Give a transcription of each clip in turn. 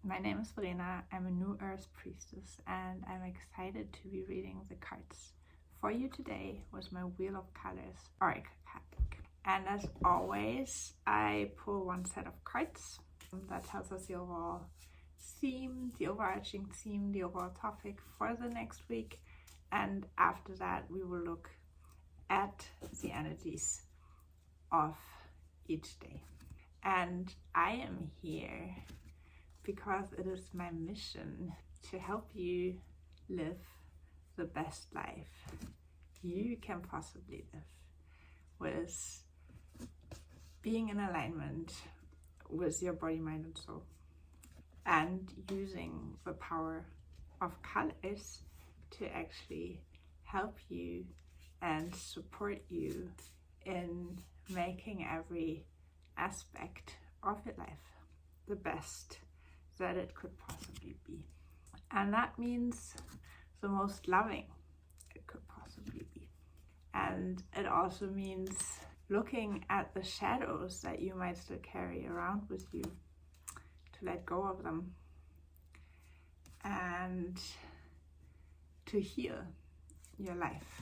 My name is Verena. I'm a New Earth priestess and I'm excited to be reading the cards for you today with my Wheel of Colors Oracle card deck. And as always, I pull one set of cards that tells us the overall theme, the overarching theme, the overall topic for the next week. And after that, we will look at the energies of each day. And I am here because it is my mission to help you live the best life you can possibly live, with being in alignment with your body, mind, and soul, and using the power of colors to actually help you and support you in making every aspect of your life the best that it could possibly be. And that means the most loving it could possibly be. And it also means looking at the shadows that you might still carry around with you, to let go of them and to heal your life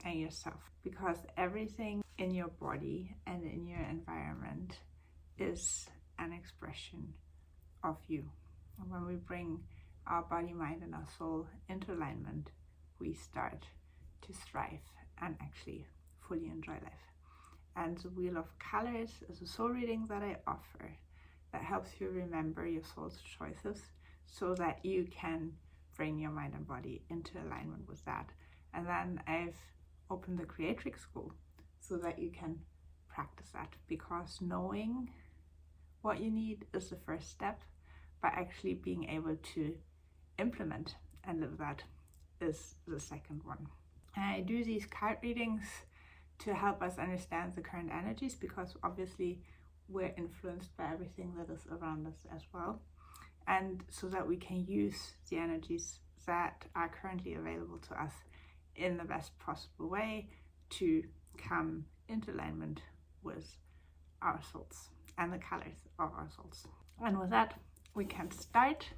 and yourself, because everything in your body and in your environment is an expression of you. And when we bring our body, mind, and our soul into alignment, we start to thrive and actually fully enjoy life. And the Wheel of Colors is a soul reading that I offer that helps you remember your soul's choices so that you can bring your mind and body into alignment with that. And then I've opened the Creatrix School so that you can practice that, because knowing what you need is the first step, but actually being able to implement and live that is the second one. And I do these card readings to help us understand the current energies, because obviously we're influenced by everything that is around us as well, and so that we can use the energies that are currently available to us in the best possible way to come into alignment with our souls and the colors of our souls. And with that, we can start.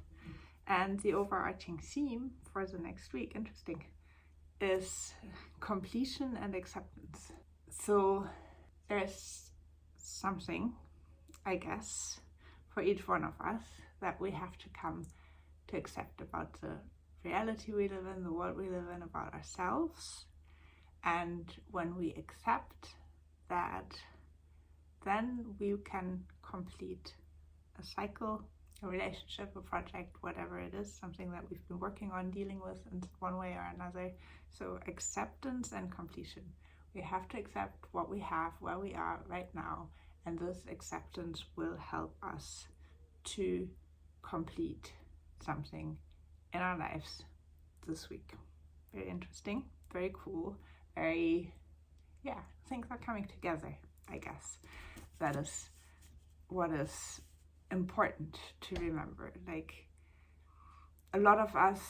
And the overarching theme for the next week, interesting, is completion and acceptance. So there's something, I guess, for each one of us that we have to come to accept about the reality we live in, the world we live in, about ourselves. And when we accept that, then we can complete a cycle, a relationship, a project, whatever it is, something that we've been working on, dealing with in one way or another. So acceptance and completion. We have to accept what we have, where we are right now, and this acceptance will help us to complete something in our lives this week. Very interesting, very cool, very, things are coming together, I guess. That is what is important to remember. Like, a lot of us,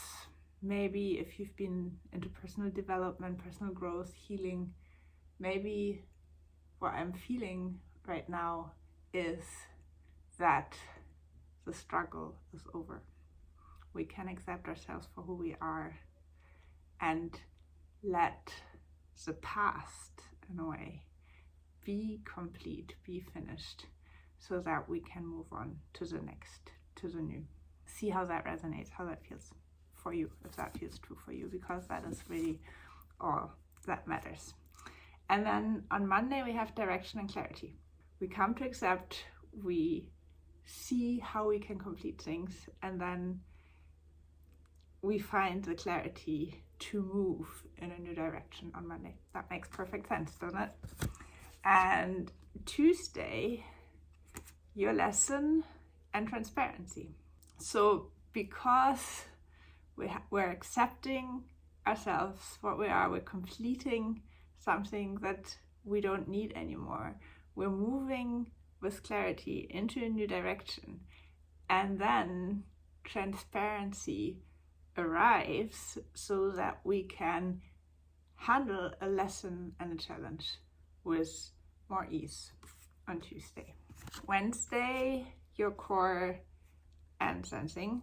maybe if you've been into personal development, personal growth, healing, maybe what I'm feeling right now is that the struggle is over. We can accept ourselves for who we are and let the past, in a way, be complete, be finished, so that we can move on to the next, to the new. See how that resonates, how that feels for you, if that feels true for you, because that is really all that matters. And then on Monday, we have direction and clarity. We come to accept, we see how we can complete things, and then we find the clarity to move in a new direction on Monday. That makes perfect sense, doesn't it? And Tuesday, your lesson and transparency. So because we're accepting ourselves, what we are, we're completing something that we don't need anymore. We're moving with clarity into a new direction. And then transparency arrives so that we can handle a lesson and a challenge with more ease on Tuesday. Wednesday, your core and sensing.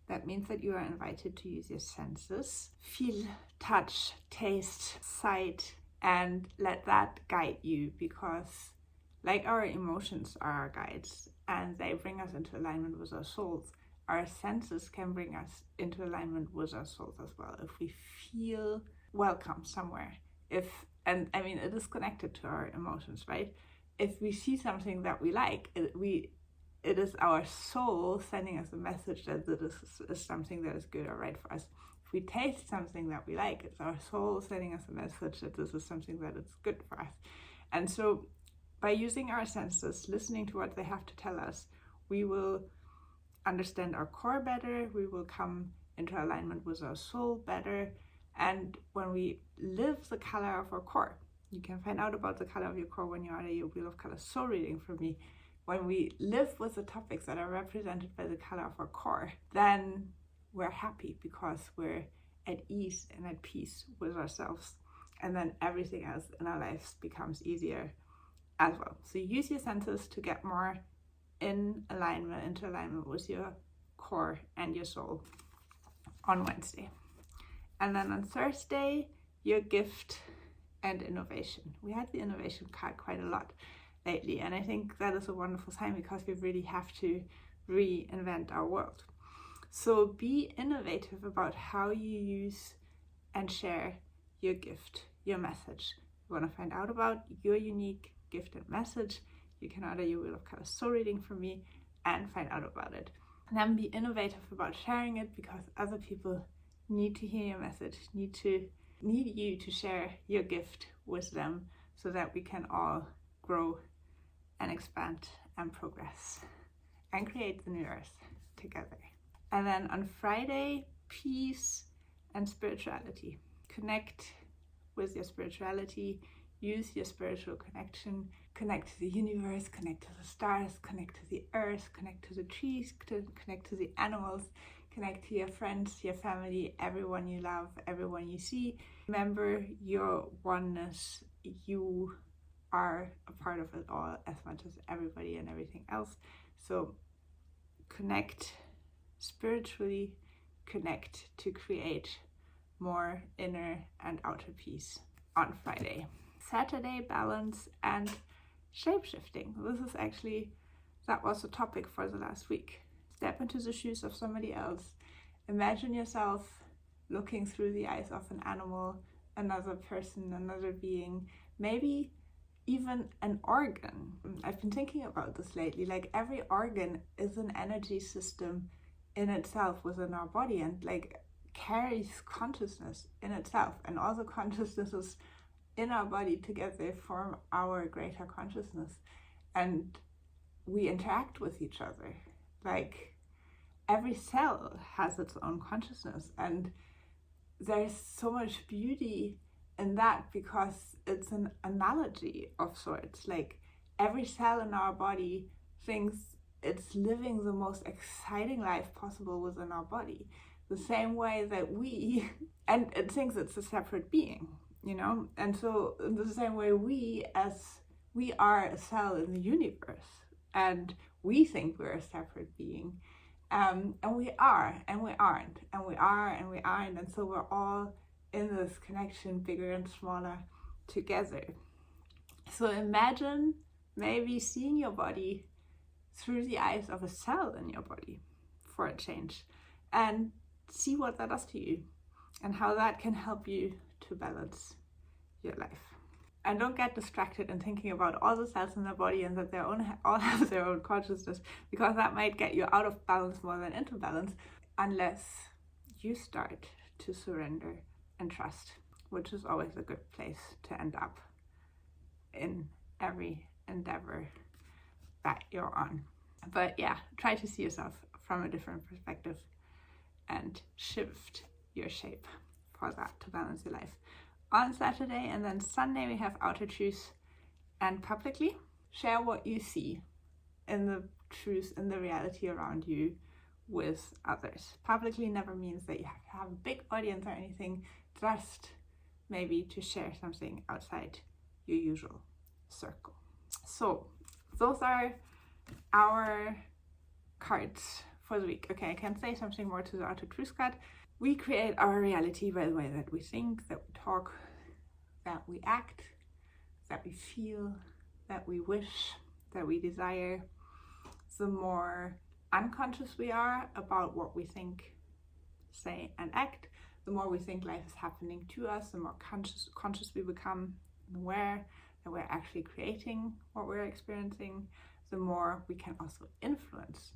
That means that you are invited to use your senses. Feel, touch, taste, sight, and let that guide you, because like our emotions are our guides and they bring us into alignment with our souls, our senses can bring us into alignment with our souls as well. If we feel welcome somewhere, and I mean, it is connected to our emotions, right? If we see something that we like, it is our soul sending us a message that this is something that is good or right for us. If we taste something that we like, it's our soul sending us a message that this is something that is good for us. And so by using our senses, listening to what they have to tell us, we will understand our core better, we will come into alignment with our soul better. And when we live the color of our core, you can find out about the color of your core when you're at your Wheel of Color soul reading from me. When we live with the topics that are represented by the color of our core, then we're happy because we're at ease and at peace with ourselves. And then everything else in our lives becomes easier as well. So use your senses to get more into alignment with your core and your soul on Wednesday. And then on Thursday, your gift and innovation. We had the innovation card quite a lot lately, and I think that is a wonderful sign because we really have to reinvent our world. So be innovative about how you use and share your gift, your message. You want to find out about your unique gift and message, you can order your Wheel of Color soul reading from me and find out about it. And then be innovative about sharing it, because other people need to hear your message, need you to share your gift with them, so that we can all grow and expand and progress and create the new earth together. And then on Friday, peace and spirituality. Connect with your spirituality, use your spiritual connection, connect to the universe, connect to the stars, connect to the earth, connect to the trees, connect to the animals, connect to your friends, your family, everyone you love, everyone you see. Remember your oneness. You are a part of it all as much as everybody and everything else. So connect spiritually, connect to create more inner and outer peace on Friday. Saturday, balance and shape-shifting. That was the topic for the last week. Step into the shoes of somebody else. Imagine yourself looking through the eyes of an animal, another person, another being, maybe even an organ. I've been thinking about this lately. Like, every organ is an energy system in itself within our body, and like carries consciousness in itself, and all the consciousnesses in our body together form our greater consciousness, and we interact with each other. Like, every cell has its own consciousness, and there's so much beauty in that, because it's an analogy of sorts. Like, every cell in our body thinks it's living the most exciting life possible within our body, the same way that and it thinks it's a separate being, you know? And so in the same way, we are a cell in the universe, and we think we're a separate being, and we are, and we aren't, and we are, and we aren't, and so we're all in this connection, bigger and smaller, together. So imagine maybe seeing your body through the eyes of a cell in your body for a change, and see what that does to you and how that can help you to balance your life. And don't get distracted in thinking about all the cells in the body and that they all have their own consciousness, because that might get you out of balance more than into balance, unless you start to surrender and trust, which is always a good place to end up in every endeavor that you're on. But yeah, try to see yourself from a different perspective and shift your shape for that to balance your life. On Saturday and then Sunday, we have outer truth and publicly. Share what you see in the truth, in the reality around you, with others. Publicly never means that you have to have a big audience or anything, just maybe to share something outside your usual circle. So those are our cards for the week. Okay, I can say something more to the Outer Truth card. We create our reality by the way that we think, that we talk, that we act, that we feel, that we wish, that we desire. The more unconscious we are about what we think, say, and act, the more we think life is happening to us, the more conscious we become, aware that we're actually creating what we're experiencing, the more we can also influence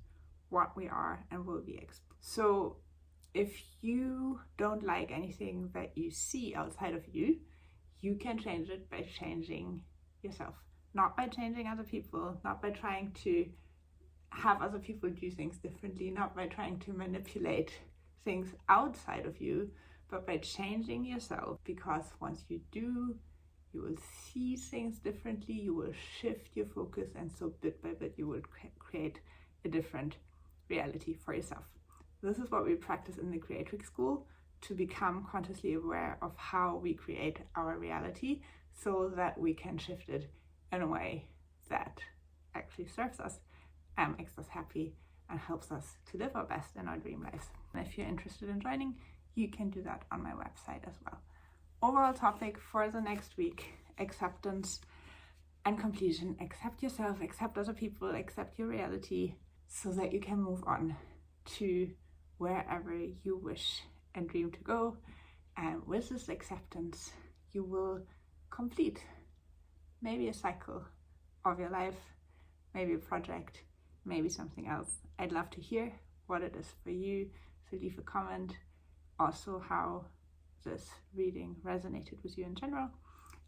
what we are and will be experiencing. So if you don't like anything that you see outside of you, you can change it by changing yourself. Not by changing other people, not by trying to have other people do things differently, not by trying to manipulate things outside of you, but by changing yourself. Because once you do, you will see things differently, you will shift your focus, and so bit by bit you will create a different reality for yourself. This is what we practice in the Creatrix School, to become consciously aware of how we create our reality so that we can shift it in a way that actually serves us and makes us happy and helps us to live our best in our dream lives. And if you're interested in joining, you can do that on my website as well. Overall topic for the next week: acceptance and completion. Accept yourself, accept other people, accept your reality so that you can move on to wherever you wish and dream to go. And with this acceptance, you will complete maybe a cycle of your life, maybe a project, maybe something else. I'd love to hear what it is for you, so leave a comment. Also how this reading resonated with you in general.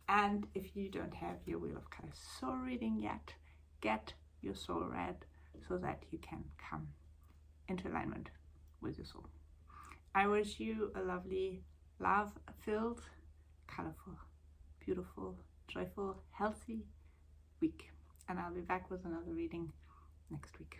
And if you don't have your Wheel of Colors soul reading yet, get your soul read so that you can come into alignment with your soul. I wish you a lovely, love-filled, colorful, beautiful, joyful, healthy week. And I'll be back with another reading next week.